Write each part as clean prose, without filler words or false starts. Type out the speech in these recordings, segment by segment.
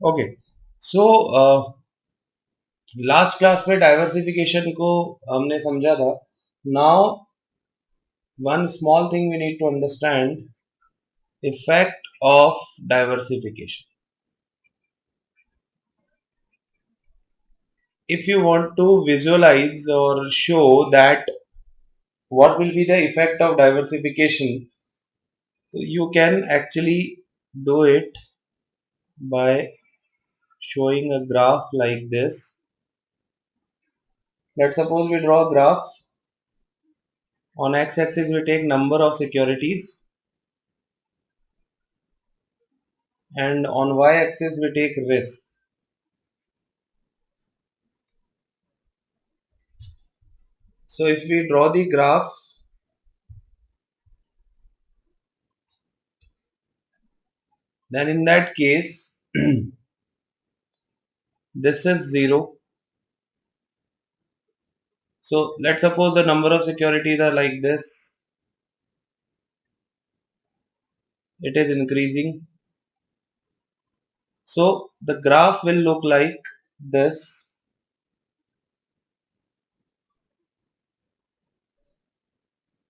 Okay so last class में diversification को हमने समझा था. Now one small thing we need to understand, effect of diversification. If you want to visualize or show that what will be the effect of diversification, you can actually do it by showing a graph like this. Let's suppose we draw a graph. On x-axis we take number of securities and on y-axis we take risk. So if we draw the graph, then in that case this is 0. So let's suppose the number of securities are like this. It is increasing. So the graph will look like this.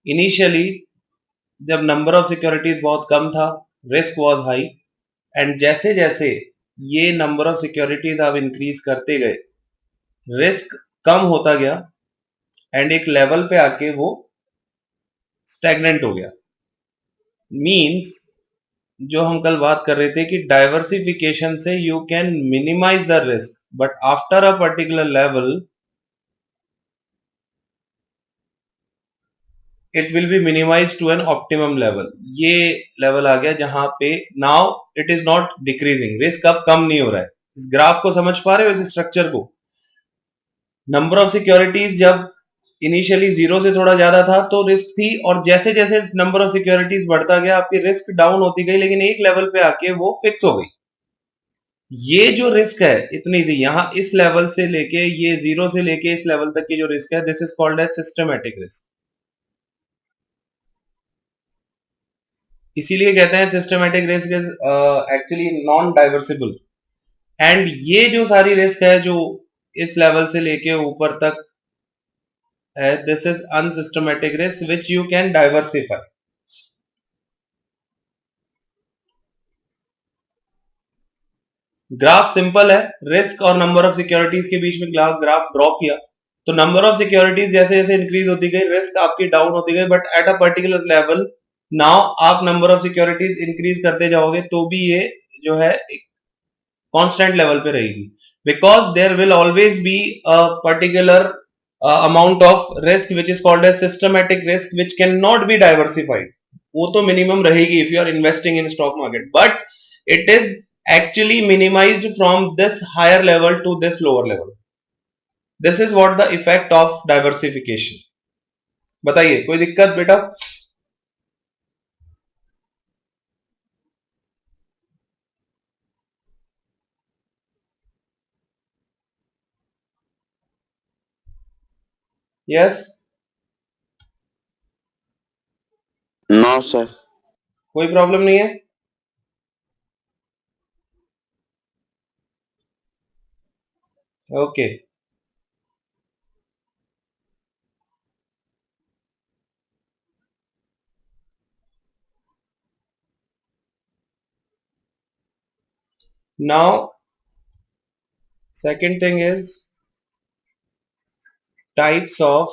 Initially जब number of securities बहुत कम था, risk was high, and जैसे जैसे ये number of securities आप increase करते गए, risk कम होता गया एंड एक लेवल पे आके वो स्टैग्नेंट हो गया. मींस जो हम कल बात कर रहे थे कि डाइवर्सिफिकेशन से you can minimise the risk, but after a particular level it will be minimise to an optimum level. ये लेवल आ गया जहां पे now it is not decreasing, risk अब कम नहीं हो रहा है. इस ग्राफ को समझ पा रहे हो, इस स्ट्रक्चर को? नंबर ऑफ सिक्योरिटीज जब इनिशियली जीरो से थोड़ा ज्यादा था तो रिस्क थी, और जैसे जैसे नंबर ऑफ सिक्योरिटीज बढ़ता गया आपकी रिस्क डाउन होती गई, लेकिन एक लेवल पे आके वो फिक्स हो गई. ये जो रिस्क है इतनी सी, यहां इस लेवल से लेके ये जीरो से लेके इस लेवल तक की जो रिस्क है, this is called as systematic risk. इसीलिए कहते हैं systematic risk is actually non diversifiable. And ये जो सारी रिस्क है जो इस लेवल से लेके ऊपर तक है, this is unsystematic risk which you can diversify. Graph simple है, रिस्क और नंबर ऑफ सिक्योरिटीज के बीच में ग्राफ ड्रॉ किया तो नंबर ऑफ सिक्योरिटीज जैसे जैसे इंक्रीज होती गई, रिस्क आपकी डाउन होती गई, but at a particular level now आप नंबर ऑफ सिक्योरिटीज इंक्रीज करते जाओगे तो भी ये जो है कांस्टेंट लेवल पे रहेगी, because there will always be a particular amount of risk which is called as systematic risk which cannot be diversified. वो तो मिनिमम रहेगी if you are investing in stock market, but it is actually minimized from this higher level to this lower level. This is what the effect of diversification. बताइए कोई दिक्कत बेटा? Yes? No sir. कोई problem नहीं है? Okay. Now second thing is types of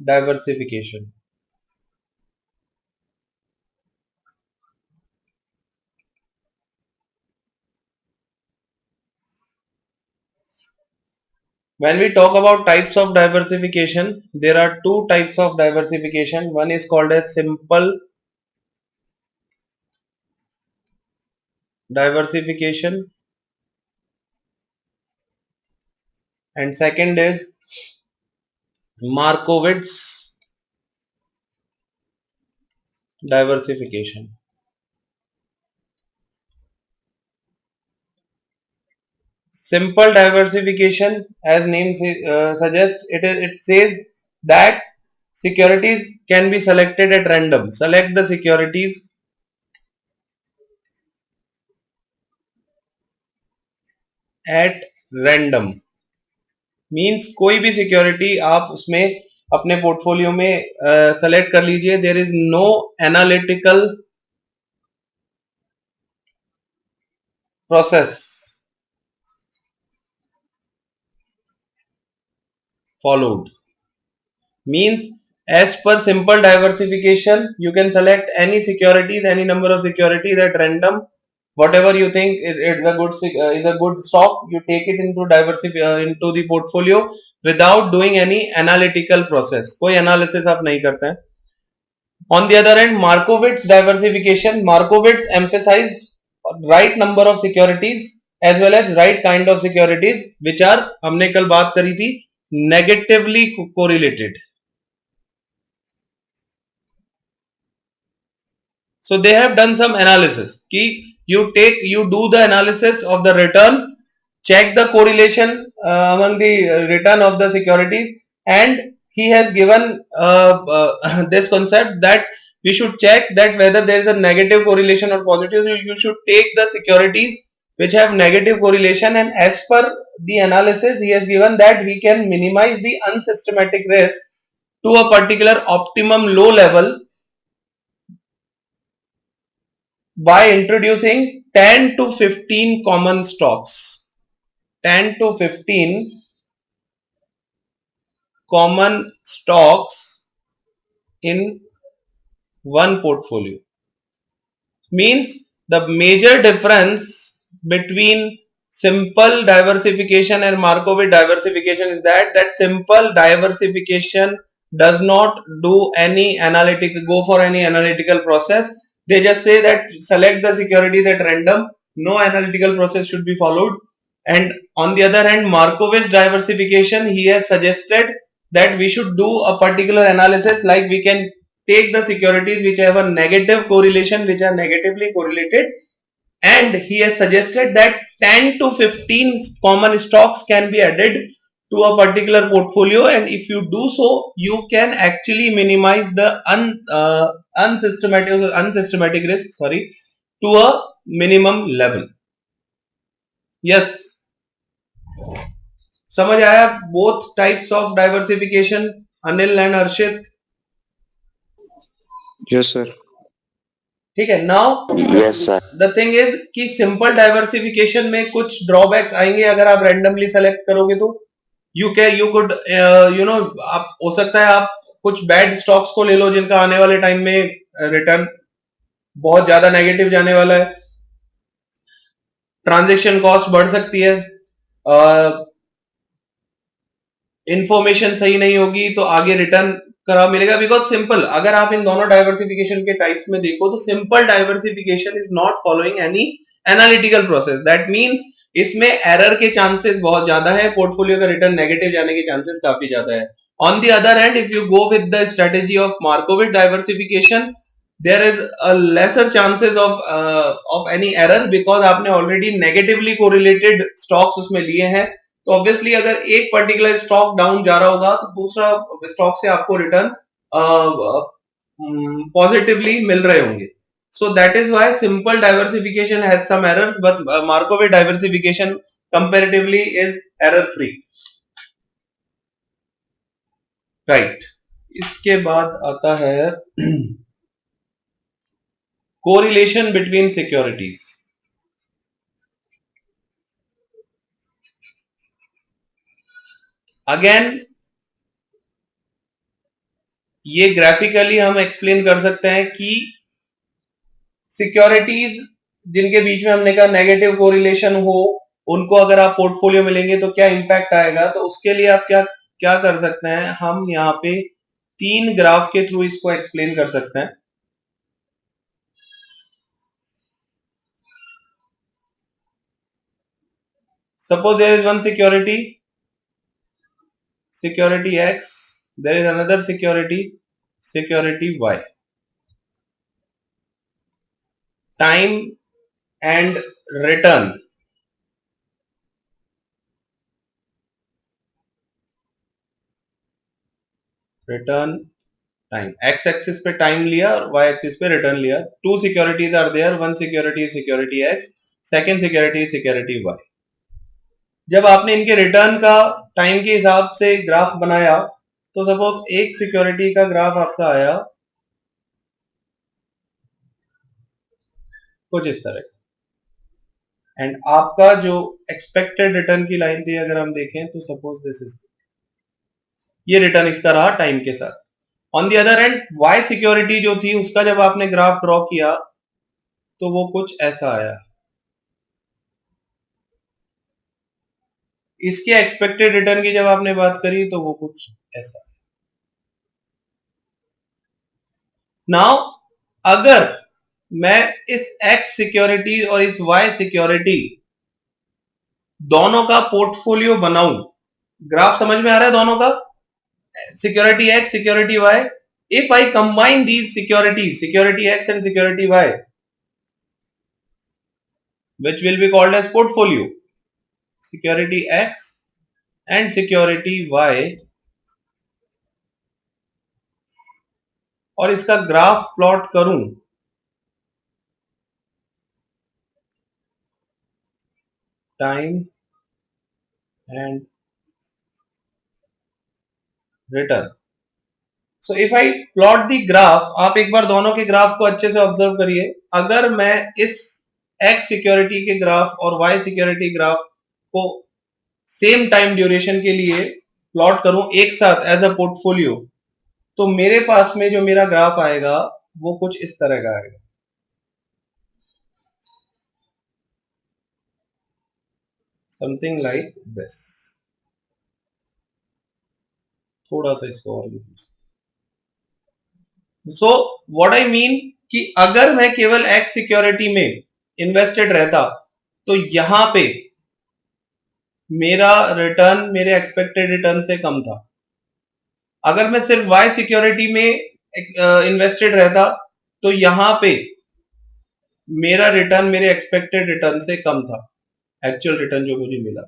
diversification. When we talk about types of diversification, there are two types of diversification. One is called as simple diversification and second is Markowitz diversification. Simple diversification, as name suggests, it says that securities can be selected at random. Select the securities at random means कोई भी security आप उसमें अपने portfolio में select कर लीजिए. There is no analytical process followed. Means as per simple diversification you can select any securities, any number of securities at random, whatever you think is a good stock, you take it into into the portfolio without doing any analytical process. कोई analysis आप नहीं करते हैं. On the other hand, Markowitz diversification, Markowitz emphasized right number of securities as well as right kind of securities which are, हमने कल बात करी थी, negatively correlated. So they have done some analysis. Ki you do the analysis of the return, check the correlation among the return of the securities, and he has given this concept that we should check that whether there is a negative correlation or positive. So you should take the securities which have negative correlation, and as per the analysis he has given that we can minimize the unsystematic risk to a particular optimum low level by introducing 10 to 15 common stocks. 10 to 15 common stocks in one portfolio. Means the major difference between simple diversification and Markowitz diversification is that simple diversification does not do any go for any analytical process. They just say that select the securities at random, no analytical process should be followed. And on the other hand, Markowitz diversification, he has suggested that we should do a particular analysis, like we can take the securities which have a negative correlation, which are negatively correlated, and he has suggested that 10 to 15 common stocks can be added to a particular portfolio, and if you do so you can actually minimize the unsystematic risk, to a minimum level. Yes, समझ आया both types of diversification, Anil and Arshit? Yes, sir. ठीक है. Now Yes, sir. the thing is कि simple diversification में कुछ drawbacks आएंगे अगर आप randomly select करोगे तो. you could आप हो सकता है आप कुछ bad stocks को ले लो जिनका आने वाले टाइम में रिटर्न बहुत ज्यादा नेगेटिव जाने वाला है. ट्रांजेक्शन कॉस्ट बढ़ सकती है, इंफॉर्मेशन सही नहीं होगी तो आगे रिटर्न करा मिलेगा. बिकॉज सिंपल, अगर आप इन दोनों डाइवर्सिफिकेशन के टाइप्स में देखो तो simple diversification is not following any analytical process. That means इसमें एरर के चांसेस बहुत ज्यादा है, पोर्टफोलियो का रिटर्न नेगेटिव जाने के चांसेस काफी ज्यादा है. On the other hand, if you go with the strategy of Markowitz diversification, there is a lesser chances of any error because आपने already negatively correlated stocks उसमें लिए हैं. तो ऑब्वियसली अगर एक पर्टिकुलर स्टॉक डाउन जा रहा होगा तो दूसरा स्टॉक से आपको रिटर्न पॉजिटिवली मिल रहे होंगे. So that is why simple diversification has some errors, but Markowitz diversification comparatively is error free. Right. इसके बाद आता है कोरिलेशन बिटवीन सिक्योरिटीज. अगेन ये ग्राफिकली हम एक्सप्लेन कर सकते हैं कि सिक्योरिटीज जिनके बीच में हमने कहा नेगेटिव कोरिलेशन हो, उनको अगर आप पोर्टफोलियो में लेंगे तो क्या इंपैक्ट आएगा. तो उसके लिए आप क्या क्या कर सकते हैं, हम यहाँ पे 3 ग्राफ के थ्रू इसको एक्सप्लेन कर सकते हैं. Suppose there is one security X, there is another security Y. Time and return. Time. X axis पे time लिया और Y axis पे return लिया. Two securities are there. One security is security X. Second security is security Y. जब आपने इनके return का time के हिसाब से ग्राफ बनाया, तो सपोज एक सिक्योरिटी का ग्राफ आपका आया कुछ इस तरह, एंड आपका जो एक्सपेक्टेड रिटर्न की लाइन थी अगर हम देखें तो सपोज दिस इज, ये रिटर्न इसका रहा टाइम के साथ। On the other end y security जो थी उसका जब आपने ग्राफ ड्रॉ किया तो वो कुछ ऐसा आया, इसके एक्सपेक्टेड रिटर्न की जब आपने बात करी तो वो कुछ ऐसा। नाउ अगर मैं इस X सिक्योरिटी और इस Y सिक्योरिटी दोनों का पोर्टफोलियो बनाऊं, ग्राफ समझ में आ रहा है दोनों का, security X security Y, if I combine these securities, security X and security Y, which will be called as portfolio, security X and security Y, और इसका ग्राफ प्लॉट करूं, time and return. So if I plot the graph, आप एक बार दोनों के graph को अच्छे से ऑब्जर्व करिए। अगर मैं इस X सिक्योरिटी के ग्राफ और Y सिक्योरिटी ग्राफ को सेम टाइम ड्यूरेशन के लिए प्लॉट करूं एक साथ एज अ पोर्टफोलियो, तो मेरे पास में जो मेरा ग्राफ आएगा वो कुछ इस तरह का आएगा, समथिंग लाइक दिस। थोड़ा सा इसको और, सो व्हाट आई मीन कि अगर मैं केवल X सिक्योरिटी में इन्वेस्टेड रहता तो यहां पे मेरा रिटर्न मेरे एक्सपेक्टेड रिटर्न से कम था। अगर मैं सिर्फ Y सिक्योरिटी में इन्वेस्टेड रहता तो यहां पे मेरा रिटर्न मेरे एक्सपेक्टेड रिटर्न से कम था, एक्चुअल रिटर्न जो मुझे मिला।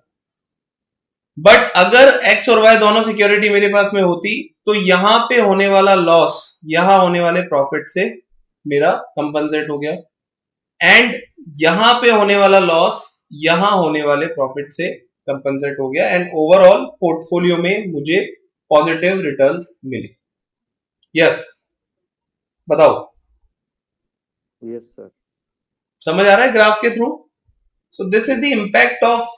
बट अगर X और Y दोनों सिक्योरिटी मेरे पास में होती तो यहां पे होने वाला लॉस यहां होने वाले प्रॉफिट से मेरा कंपनसेट हो गया, एंड यहां पे होने वाला लॉस यहां होने वाले प्रॉफिट से कंपनसेट हो गया, एंड ओवरऑल पोर्टफोलियो में मुझे पॉजिटिव रिटर्न्स मिले। यस, बताओ, यस सर। समझ आ रहा है ग्राफ के through? So this is the impact of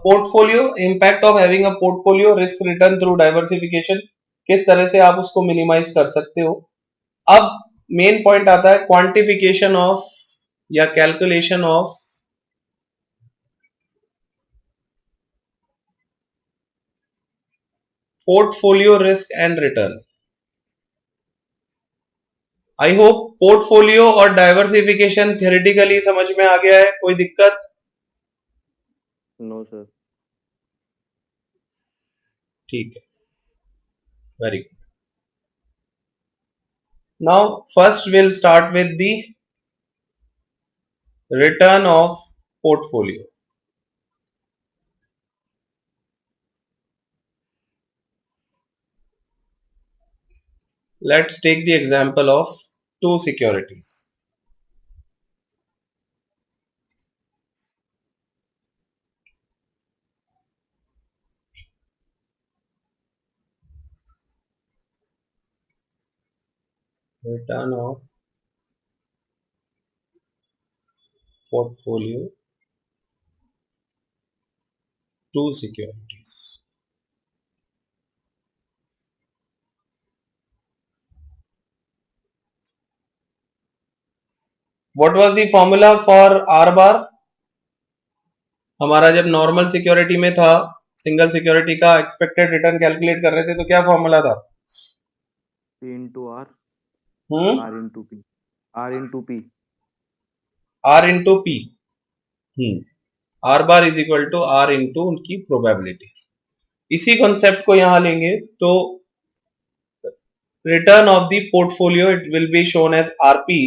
portfolio, impact of having a portfolio, risk return through diversification, किस तरह से आप उसको मिनिमाइज कर सकते हो। अब मेन पॉइंट आता है क्वांटिफिकेशन ऑफ या calculation of portfolio risk and return. I hope portfolio और डाइवर्सिफिकेशन थियोरेटिकली समझ में आ गया है, कोई दिक्कत? No sir. ठीक है, very good. Now first will start with the return of portfolio. Let's take the example of two securities. Return of portfolio, two securities. What was the formula for R bar? हमारा जब normal security में था, single security का expected return calculate कर रहे थे, तो क्या फॉर्मूला था? P into R, hmm, R into P, R into P. R into P। R bar is equal to R into उनकी प्रोबेबिलिटी। इसी कॉन्सेप्ट को यहां लेंगे तो return of the portfolio, it will be shown as RP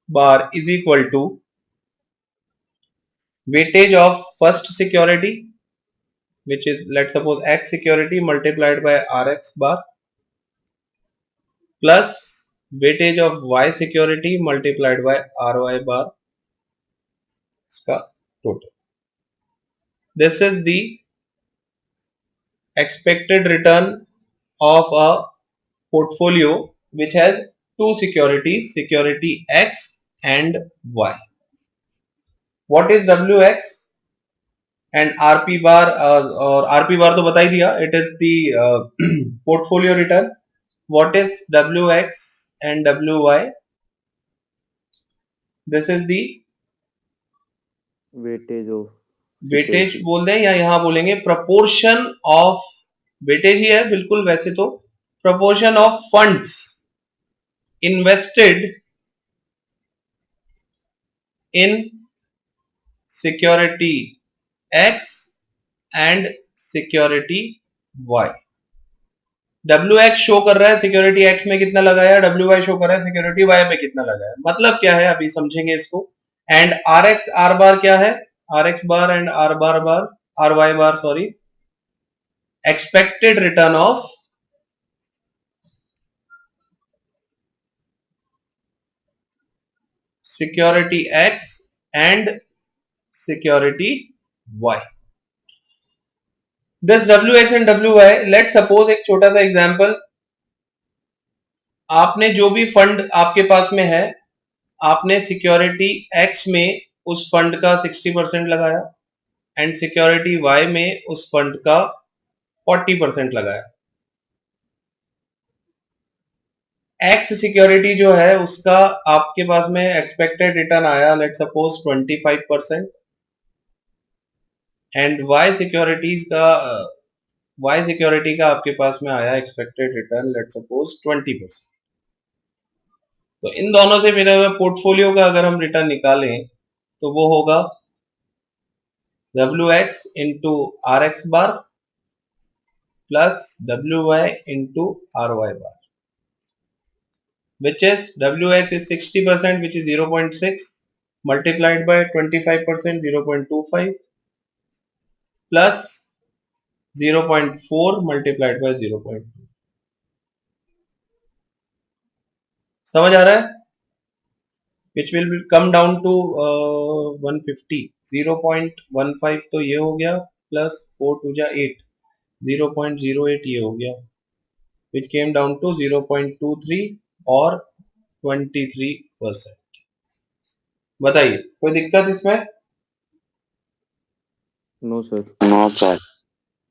bar is equal to weightage of first security, which is, let's suppose, X security multiplied by RX bar, plus weightage of Y security multiplied by RY bar, इसका total। This is the expected return of a portfolio which has two securities, security X and Y. What is WX and RP bar और RP bar तो बता ही दिया, it is the portfolio return. What is WX and WY? This is the weightage of weightage बोल दें या यहां बोलेंगे proportion of, weightage ही है बिल्कुल वैसे तो, proportion of funds invested in security X and security Y. WX show कर रहा है सिक्योरिटी X में कितना लगाया, WY शो कर रहा है सिक्योरिटी Y में कितना लगाया. मतलब क्या है अभी समझेंगे इसको. एंड RX R बार क्या है, RX bar and R bar bar RY bar sorry, expected return of security X and security Y. This WX and WY, let's suppose एक छोटा सा एग्जांपल, आपने जो भी फंड आपके पास में है, आपने सिक्योरिटी X में उस फंड का 60% लगाया एंड सिक्योरिटी Y में उस फंड का 40% लगाया. X सिक्योरिटी जो है उसका आपके पास में एक्सपेक्टेड रिटर्न आया let suppose 25% and Y security का आपके पास में आया एक्सपेक्टेड रिटर्न लेट सपोज 20%. तो इन दोनों से मिले हुए पोर्टफोलियो का अगर हम रिटर्न निकालें तो वो होगा WX into RX bar plus WY into RY bar, which is WX is 60% which is 0.6 multiplied by 25% 0.25 plus 0.4 multiplied by 0.2. समझ आ रहा है, which will come down to 150. 0.15 तो ये हो गया प्लस 4 to 8, 0.08 ये हो गया, which came down to 0.23 और 23%. बताइए कोई दिक्कत इसमें? No sir. No, sir.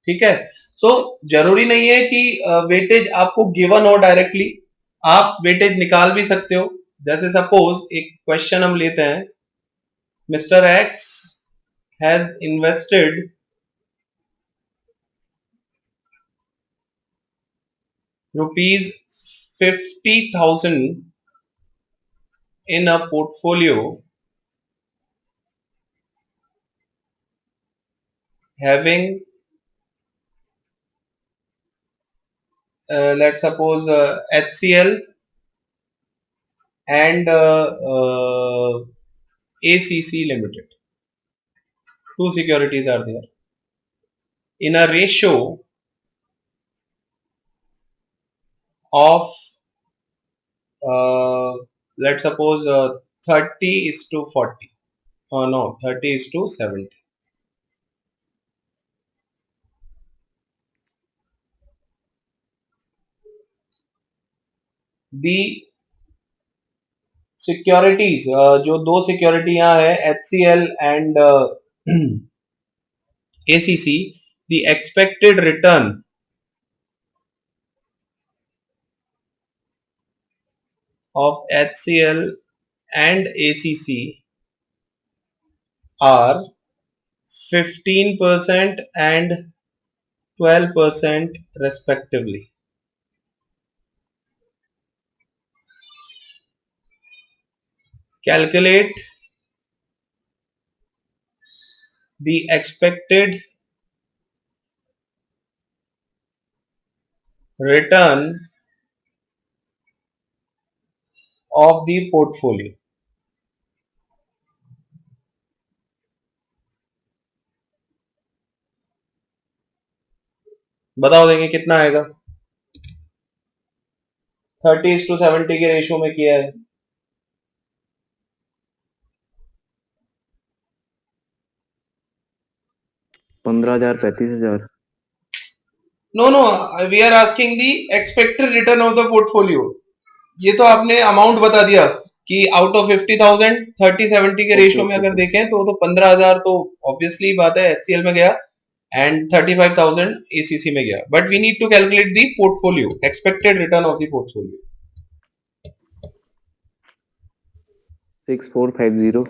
ठीक है. सो जरूरी नहीं है कि वेटेज आपको गिवन हो डायरेक्टली, आप वेटेज निकाल भी सकते हो. जैसे सपोज एक क्वेश्चन हम लेते हैं, mister x has invested ₹50,000 in a portfolio having let's suppose HCL and ACC Limited. Two securities are there in a ratio of let's suppose 30:40. No, 30:70. The securities जो दो सिक्योरिटी यहाँ है HCL and ACC, the expected return of HCL and ACC are 15% and 12% respectively. Calculate the expected return of the portfolio. बताओ देंगे कितना आएगा, 30:70 के ratio में किया है. 15,000 35,000 no, we are asking the expected return of the portfolio. ये तो आपने अमाउंट बता दिया कि आउट ऑफ 50,000 30-70 के ओके रेशियो में ओके अगर ओके देखें तो 15,000 तो ऑब्वियसली बात है HCL में गया एंड 35,000 ACC में गया, but we need to calculate the portfolio, expected return of the portfolio. 6450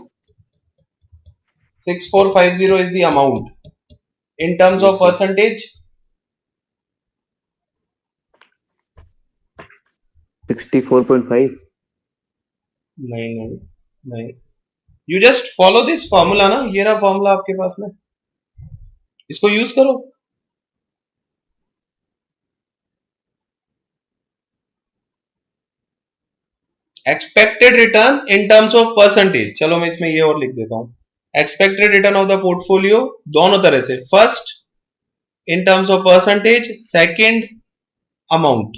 6450 is the amount. In terms yes of sir percentage, 64.5 नहीं, you just follow this formula ना, ये रहा फॉर्मूला आपके पास में, इसको यूज करो। Expected return in terms of percentage, चलो मैं इसमें ये और लिख देता हूं। Expected return of the portfolio दोनों तरह से, first in terms of percentage, second amount.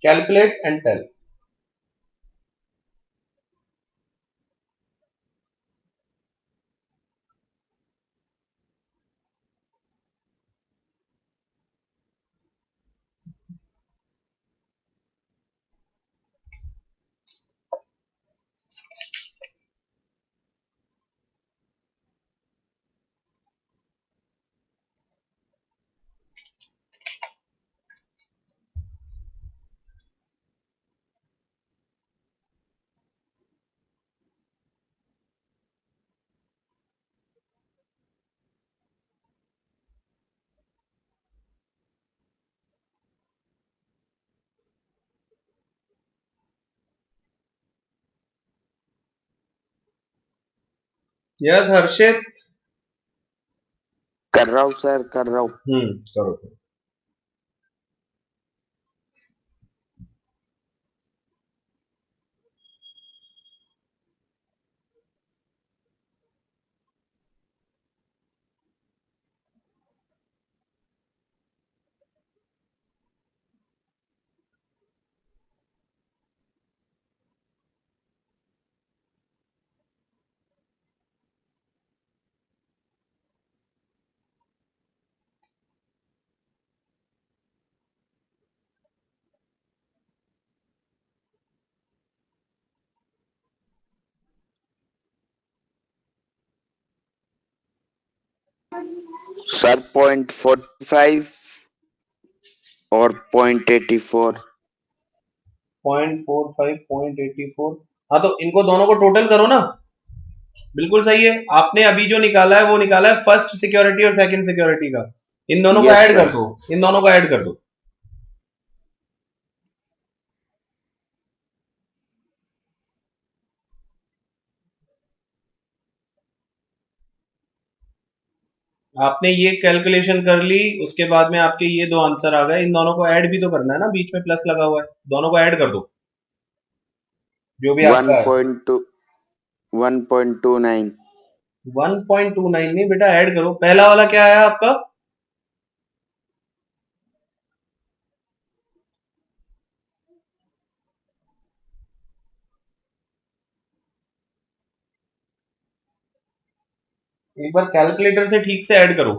Calculate and tell. Yes Harshit. कर रहा हूँ सर, कर रहा हूँ। करो। सर 0.45 और 0.84। 0.45 0.84, हाँ तो इनको दोनों को टोटल करो ना, बिल्कुल सही है। आपने अभी जो निकाला है वो निकाला है फर्स्ट सिक्योरिटी और सेकंड सिक्योरिटी का, इन दोनों को यस ऐड कर सर। दो, इन दोनों को ऐड कर दो। आपने ये कैलकुलेशन कर ली, उसके बाद में आपके ये दो आंसर आ गए, इन दोनों को ऐड भी तो करना है ना, बीच में प्लस लगा हुआ है, दोनों को ऐड कर दो जो भी आपका है। 1.29। 1.29 नहीं बेटा, ऐड करो। पहला वाला क्या है आपका? एक बार कैलकुलेटर से ठीक से ऐड करो।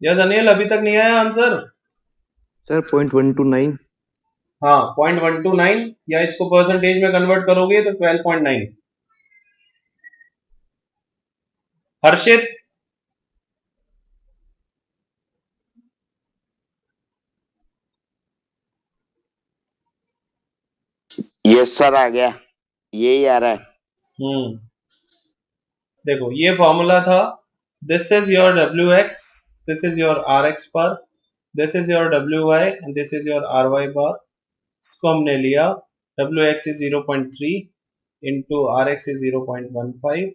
यस अनिल, अभी तक नहीं आया आंसर? सर 0.129 हाँ 0.129, या इसको परसेंटेज में कन्वर्ट करोगे तो 12.9। हर्षित, यस सर, आ गया, यही आ रहा है। देखो ये फॉर्मूला था, this is your WX, this is your RX पर, this is your wy and this is your ry bar. इसको हमने लिया, wx is 0.3 into rx is 0.15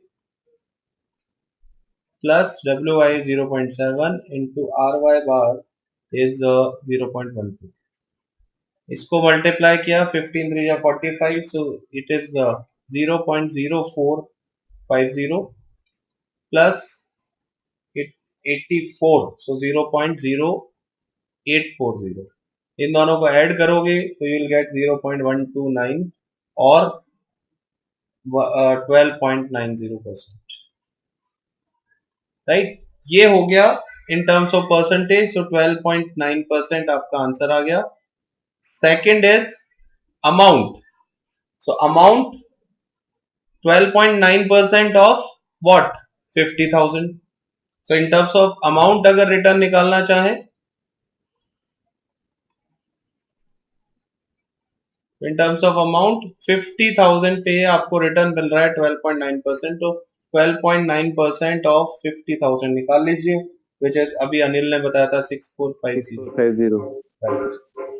plus wy is 0.7 into ry bar is 0.12. इसको multiply किया 15 3 या 45, so it is 0.0450 plus it 84, so 0.0840. इन दोनों को add करोगे तो यू विल गेट 0.129 और 12.90%, राइट. ये हो गया इन टर्म्स ऑफ परसेंटेज. सो 12.9% आपका आंसर आ गया. Second is amount. So amount 12.9% of what? 50,000. So in terms of amount अगर रिटर्न निकालना चाहे, इन टर्म्स ऑफ अमाउंट 50,000 पे आपको रिटर्न मिल रहा है 12.9%. तो 12.9% ऑफ 50,000 निकाल लीजिए, विच इज अभी अनिल ने बताया था 6450. 6450.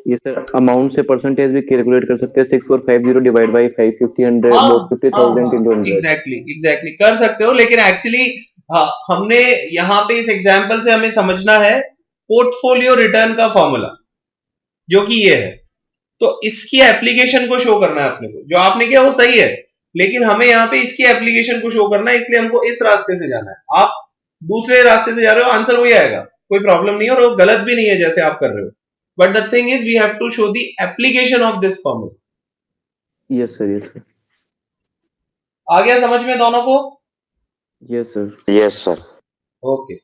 ये सर अमाउंट से परसेंटेज भी कैलकुलेट कर सकते हैं. 6450 डिवाइड बाई 550 100 हाँ, वो 50,000 इंटू 100. एग्जैक्टली कर सकते हो, लेकिन एक्चुअली हमने यहाँ पे इस एग्जाम्पल से हमें समझना है पोर्टफोलियो रिटर्न का फॉर्मूला, जो कि ये है. तो इसकी एप्लीकेशन को शो करना है अपने को. जो आपने किया वो सही है, लेकिन हमें यहाँ पे इसकी एप्लीकेशन को शो करना है, इसलिए हमको इस रास्ते से जाना है. आप दूसरे रास्ते से जा रहे हो, आंसर वही आएगा, कोई प्रॉब्लम नहीं है, और वो गलत भी नहीं है जैसे आप कर रहे हो. But the thing is we have to show the application of this formula. Yes sir, yes sir, आ गया समझ में दोनों को? Yes sir. Yes sir. Okay.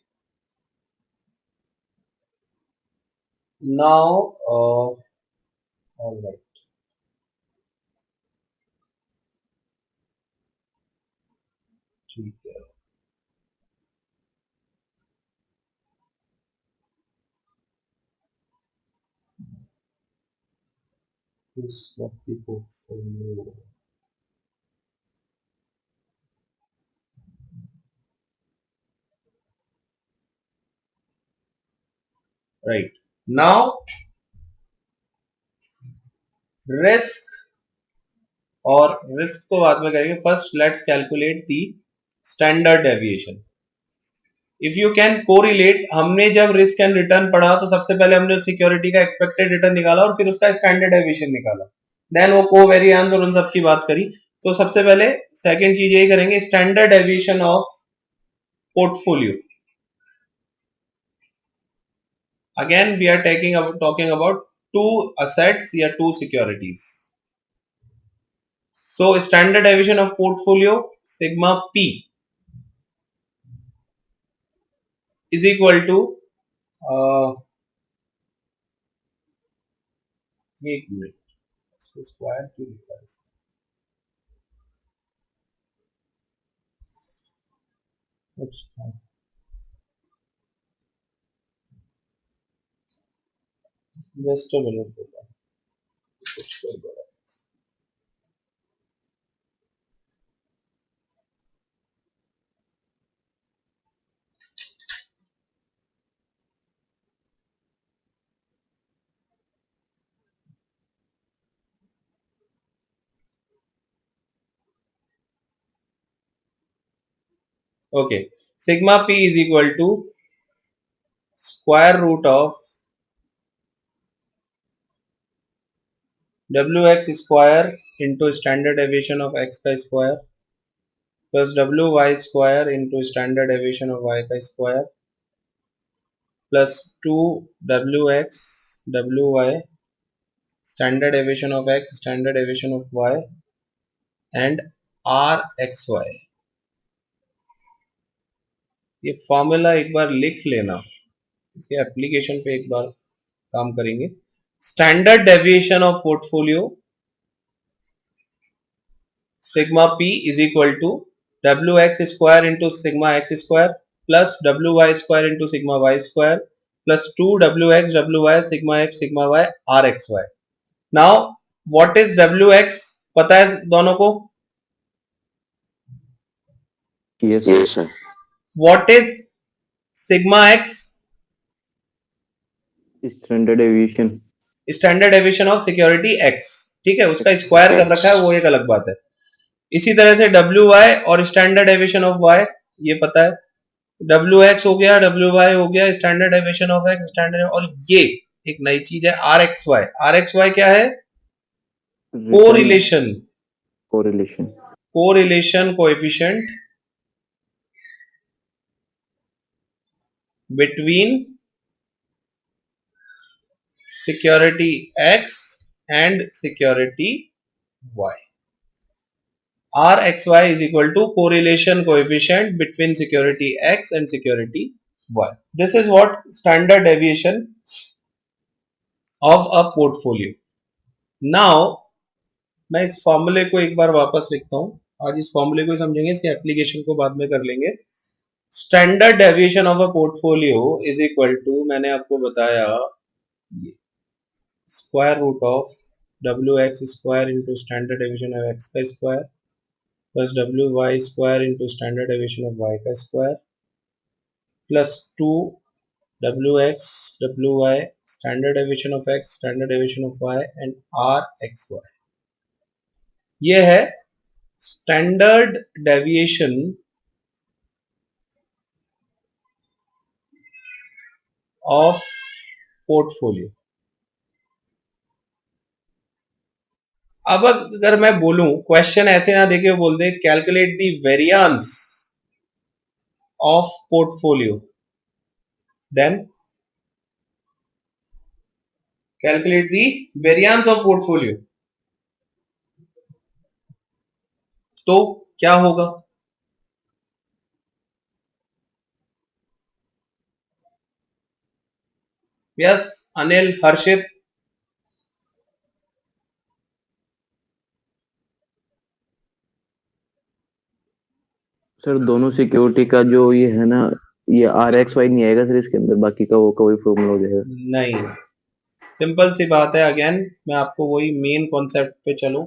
Now all right. ठीक है. Risk of the portfolio. Right. Now, risk और risk को बाद में करेंगे. First, let's calculate the standard deviation. If you can correlate, हमने जब risk and return पढ़ा तो सबसे पहले हमने उस सिक्योरिटी का expected return निकाला और फिर उसका standard deviation निकाला. Then वो covariance और उन सब की बात करी. तो सबसे पहले second चीज यही करेंगे, standard deviation of portfolio. Again, we are talking about two assets या two securities. So standard deviation of portfolio sigma p is equal to एक मिनट, इसको स्क्वायर क्यों लिखा है? अच्छा, जस्ट अ मिनट होगा, कुछ गड़बड़ है. Okay, sigma p is equal to square root of wx square into standard deviation of x का square plus wy square into standard deviation of y का square plus 2wx wy standard deviation of x, standard deviation of y and rxy. ये formula एक बार लिख लेना, इसके application पे एक बार काम करेंगे. Standard deviation of portfolio sigma p is equal to wx square into sigma x square plus wy square into sigma y square plus 2wx wy sigma x sigma y rxy. Now what is wx पता है दोनों को? Yes yes sir. What is sigma x? Standard aviation standard deviation of security X, ठीक है, उसका square कर रखा है वो एक अलग बात है। इसी तरह से डब्ल्यू वाई और स्टैंडर्ड डेविएशन ऑफ वाई, ये पता है, डब्ल्यू एक्स हो गया, डब्ल्यू वाई हो गया, standard deviation of X, standard, और ये एक नई चीज है R X Y. R X Y क्या है? Correlation, correlation correlation coefficient between security X and security Y. Rxy is equal to correlation coefficient between security X and security Y. This is what standard deviation of a portfolio. Now मैं इस फॉर्मूले को एक बार वापस लिखता हूं, आज इस फॉर्मूले को समझेंगे, इसके एप्लीकेशन को बाद में कर लेंगे। Standard deviation of a portfolio is equal to, मैंने आपको बताया, square root of W X square into standard deviation of X का square plus W Y square into standard deviation of Y का square plus 2 W X W Y standard deviation of X standard deviation of Y and R X Y. ये है standard deviation of portfolio. अब अगर मैं बोलूं, question ऐसे ना देके बोल दे calculate the variance of portfolio, then calculate the variance of portfolio, तो क्या होगा? यस अनिल, हर्षित, सर दोनों सिक्योरिटी का जो ये है ना, ये आर एक्स वाई नहीं आएगा सर इसके अंदर, बाकी का वो कोई फॉर्मूला हो जाएगा। नहीं, सिंपल सी बात है। अगेन मैं आपको वही मेन कॉन्सेप्ट पे चलूं,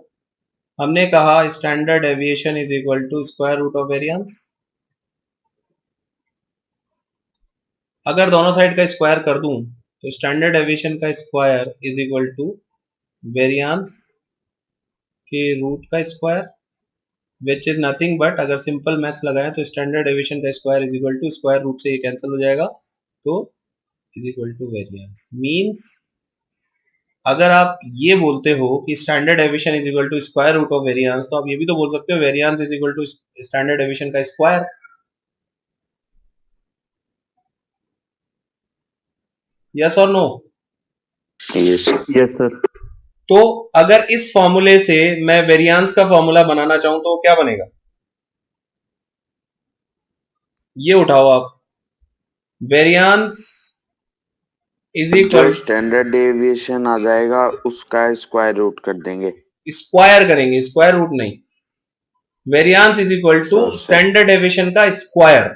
हमने कहा standard deviation is equal to square root of variance. अगर दोनों साइड का स्क्वायर कर दूं तो स्टैंडर्ड डेविएशन का square is equal to variance के रूट का square, which is nothing but, अगर सिंपल मैथ्स लगाएं तो स्टैंडर्ड डेविएशन का square is equal to square root से ये कैंसिल हो जाएगा, तो is equal to variance. Means अगर आप ये बोलते हो कि standard deviation is equal to square root of variance, तो आप ये भी तो बोल सकते हो variance is equal to standard deviation का स्क्वायर। यस और नो? Yes yes sir. तो अगर इस फॉर्मूले से मैं वेरिएंस का फॉर्मूला बनाना चाहूं तो क्या बनेगा? ये उठाओ आप, वेरिएंस इज जो इक्वल, स्टैंडर्ड डेविएशन आ जाएगा उसका स्क्वायर रूट कर देंगे, स्क्वायर करेंगे, स्क्वायर रूट नहीं। Variance is equal to standard deviation का स्क्वायर।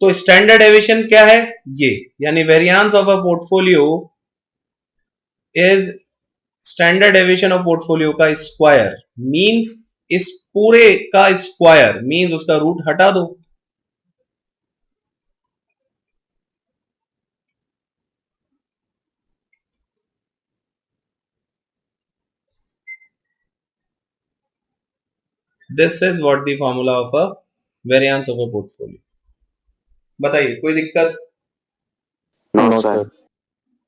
तो स्टैंडर्ड डेविएशन क्या है? ये, यानी variance of a portfolio is standard deviation of portfolio का स्क्वायर। मींस इस पूरे का स्क्वायर, मींस उसका रूट हटा दो। This is what the formula of a variance of a portfolio. बताइए कोई दिक्कत? No sir.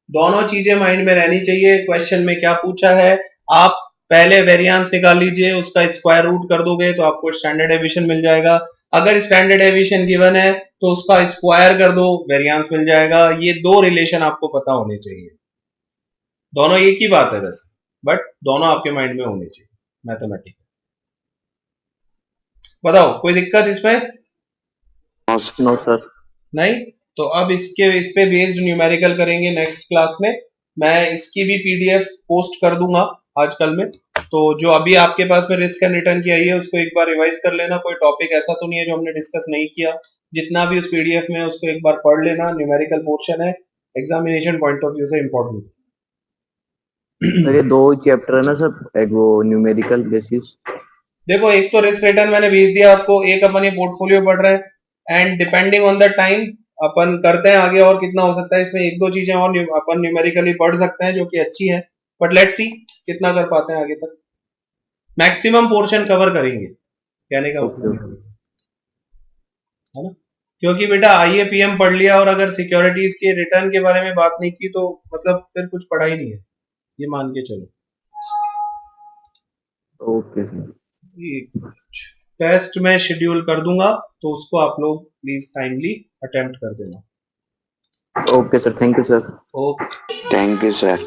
दोनों चीजें माइंड में रहनी चाहिए। क्वेश्चन में क्या पूछा है, आप पहले वेरिएंस निकाल लीजिए, उसका स्क्वायर रूट कर दोगे तो आपको स्टैंडर्ड डेविएशन मिल जाएगा। अगर स्टैंडर्ड डेविएशन गिवन है तो उसका स्क्वायर कर दो, वेरिएंस मिल जाएगा। ये दो रिलेशन आपको पता होने चाहिए। दोनों एक ही बात है वैसे, बट दोनों आपके माइंड में होने चाहिए मैथमेटिक्स। बताओ कोई दिक्कत इसमें? No sir. नहीं? तो अब इस पे बेस्ड न्यूमेरिकल करेंगे नेक्स्ट क्लास में। मैं इसकी भी पीडीएफ पोस्ट कर दूंगा आजकल में। तो जो अभी आपके पास में रिस्क एंड रिटर्न की आई है उसको एक बार रिवाइज कर लेना। कोई टॉपिक ऐसा तो नहीं है जो हमने डिस्कस नहीं किया, जितना भी उस पीडीएफ में उसको एक बार पढ़ लेना। न्यूमेरिकल पोर्शन है, एग्जामिनेशन पॉइंट ऑफ व्यू से इंपॉर्टेंट। सर ये दो चैप्टर है ना सर, एक वो न्यूमेरिकल बेसिस। देखो एक तो रिस्क रिटर्न मैंने भेज दिया आपको, एक अपन ये पोर्टफोलियो पढ़ रहे हैं, and depending on the time अपन करते हैं आगे और कितना हो सकता है इसमें। एक दो चीजें और अपन न्यूमेरिकली पढ़ सकते हैं जो कि अच्छी है, बट लेट्स सी कितना कर पाते हैं आगे तक। मैक्सिमम पोर्शन कवर करेंगे, कहने का ओके मतलब है ना। क्योंकि बेटा आईएपीएम पढ़ लिया और अगर सिक्योरिटीज के रिटर्न के बारे में बात नहीं की तो मतलब फिर कुछ पढ़ा ही नहीं है, ये मान के चलो। Okay sir. एक टेस्ट मैं शेड्यूल कर दूंगा, तो उसको आप लोग प्लीज टाइमली अटेम्प्ट कर देना। Okay sir, thank you sir. Okay. Thank you sir.